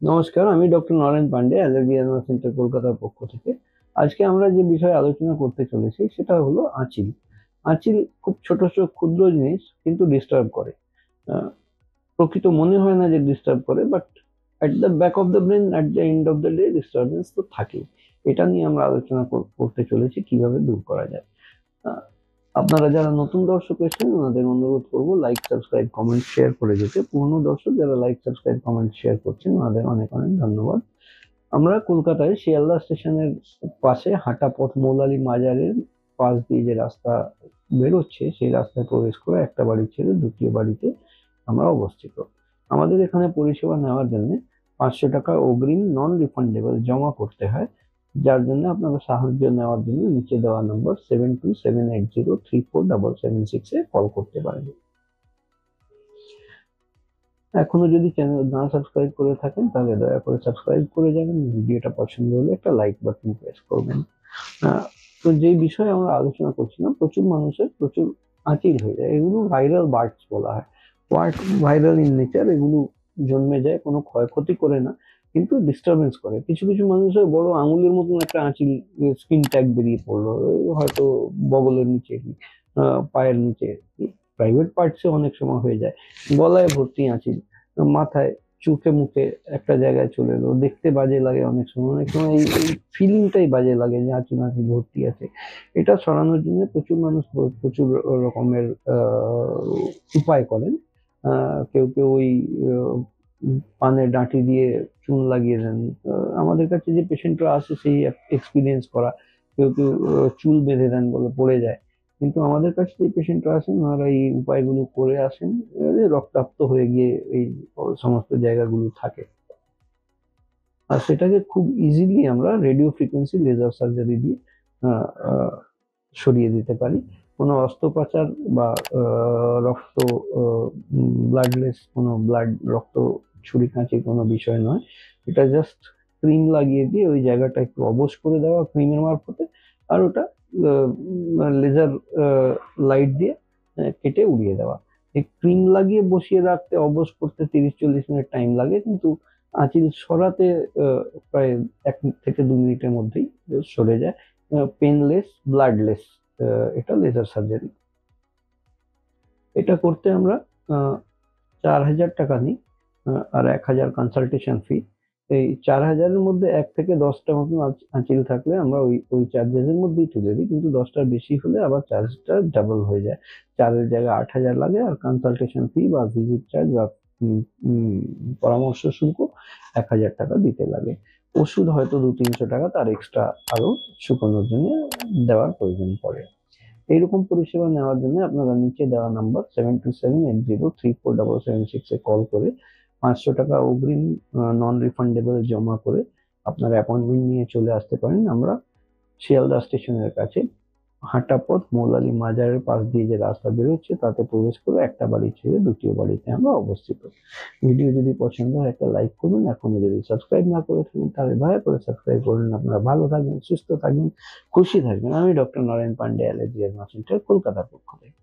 নমস্কার, আমি doctor Naren Pandey, allergy and centre, কলকাতার পক্ষ থেকে। আজকে আমরা যে বিষয়ে আলোচনা করতে চলেছি সেটা হলো আঁচিল। আঁচিল খুব ছোট ছোট ক্ষুদ্র জিনিস, কিন্তু ডিস্টার্ব করে। আহ, প্রকৃত মনে হয় না যে ডিস্টার্ব করে, but at the back of the brain, at the end of the day disturbance তো থাকেই। এটা নিয়ে আমরা আলোচনা করতে চলেছি কিভাবে দূর করা যায়। আহ, আপনারা যারা নতুন দর্শক এসেছেন ওনাদের অনুরোধ করবো লাইক, সাবস্ক্রাইব, কমেন্ট, শেয়ার করে যেতে। পুরনো দর্শক যারা লাইক, সাবস্ক্রাইব, কমেন্ট, শেয়ার করছেন ওনাদের অনেক অনেক ধন্যবাদ। আমরা কলকাতায় শিয়ালদা স্টেশনের পাশে হাঁটা পথ, মৌলালী মাজারের পাশ দিয়ে যে রাস্তা বেরোচ্ছে সেই রাস্তায় প্রবেশ করে একটা বাড়ি ছেড়ে দ্বিতীয় বাড়িতে আমরা অবস্থিত। আমাদের এখানে পরিষেবা নেওয়ার জন্য 500 টাকা অগ্রিম নন রিফান্ডেবল জমা করতে হয়, যার জন্য আপনারা সাহায্য নেওয়ার জন্য নিচে দেওয়া নম্বর 7278034776 কল করতে পারেন। এখনো যদি চ্যানেল না সাবস্ক্রাইব করে থাকেন তাহলে দয়া করে সাবস্ক্রাইব করে যাবেন। ভিডিওটা পছন্দ হলে একটা লাইক বাটন প্রেস করবেন। তো যে বিষয়ে আমরা আলোচনা করছিলাম, প্রচুর মানুষের প্রচুর আঁচিল হয়ে যায়। এগুলো ভাইরাল বার্ডস বলা হয়। ওয়ার্ড ভাইরাল ইন নেচার, এগুলো জন্মে যায়, কোনো ক্ষয়ক্ষতি করে না, কিন্তু ডিস্টারবেন্স করে। কিছু কিছু মানুষের বড় আঙুলের মতন একটা আঁচিল, স্কিন ট্যাগ বেরিয়ে পড়লো, হয়তো বগলের নিচে, পায়ের নিচে, প্রাইভেট পার্টসে অনেক সময় হয়ে যায়। গলায় ভর্তি আঁচিল, মাথায়, চোখে মুখে একটা জায়গায় চলে এলো, দেখতে বাজে লাগে। অনেক সময় এই ফিলিংটাই বাজে লাগে যে আঁচি মাছি ভর্তি আছে। এটা সরানোর জন্য প্রচুর মানুষ প্রচুর রকমের উপায় করেন। কেউ কেউ ওই পানের ডাঁটি দিয়ে চুন লাগিয়ে দেন। আমাদের কাছে যে পেশেন্টরা আসে সেই এক্সপিরিয়েন্স করা। কেউ কেউ চুল বেঁধে দেন, বলে পড়ে যায়। কিন্তু আমাদের কাছে যে পেশেন্টরা আসেন ওনারা এই উপায়গুলো করে আসেন, রক্তাক্ত হয়ে গিয়ে এই সমস্ত জায়গাগুলো থাকে। আর সেটাকে খুব ইজিলি আমরা রেডিও ফ্রিকোয়েন্সি লেজার সার্জারি দিয়ে সরিয়ে দিতে পারি। কোনো অস্ত্রোপচার বা রক্ত, ব্লাডলেস, কোনো রক্ত ছুরি কাঁচি কোনো বিষয় নয়। এটা জাস্ট ক্রিম লাগিয়ে দিয়ে ওই জায়গাটা একটু অবশ করে দেওয়া ক্রিমের মারফতে, আর ওটা লেজার লাইট দিয়ে কেটে উড়িয়ে দেওয়া। এই ক্রিম লাগিয়ে বসিয়ে রাখতে, অবশ করতে 30-40 মিনিট টাইম লাগে, কিন্তু আঁচিল সরাতে প্রায় 1 থেকে 2 মিনিটের মধ্যেই সরে যায়। পেনলেস, ব্লাডলেস, এটা লেজার সার্জারি। এটা করতে আমরা 4,000 টাকা নিই, আর 1,000 কনসালটেশন ফি। এই 4,000-এর মধ্যে 1 থেকে 10টা মতন আঁচিল থাকলে আমরা ওই ওই চার্জেসের মধ্যেই তুলে দিই, কিন্তু 10টার বেশি হলে আবার চার্জটা ডাবল হয়ে যায়। 4-এর জায়গায় 8,000 লাগে, আর কনসালটেশন ফি বা ভিজিট চার্জ বা পরামর্শ শুল্ক 1,000 টাকা দিতে লাগে। ওষুধ হয়তো 200-300 টাকা তার এক্সট্রা আরো শুকানোর জন্য দেওয়ার প্রয়োজন পড়ে। এইরকম পরিষেবা নেওয়ার জন্য আপনারা নিচে দেওয়া নাম্বার 7278034776 কল করে 500 টাকা অগ্রিম নন রিফান্ডেবল জমা করে আপনারা অ্যাপয়েন্টমেন্ট নিয়ে চলে আসতে পারেন। আমরা শিয়ালদা স্টেশনের কাছে হাঁটা পথ, মৌলালী মাজারের পাশ দিয়ে যে রাস্তা বেরোচ্ছে তাতে প্রবেশ করে একটা বাড়ি ছেড়ে দ্বিতীয় বাড়িতে আমরা অবস্থিত। ভিডিও যদি পছন্দ হয় একটা লাইক করুন। এখনো যদি সাবস্ক্রাইব না করে থাকেন তাহলে দয়া করে সাবস্ক্রাইব করুন। আপনারা ভালো থাকবেন, সুস্থ থাকবেন, খুশি থাকবেন। আমি doctor Naren Pandey, allergy and centre, কলকাতার পক্ষ থেকে।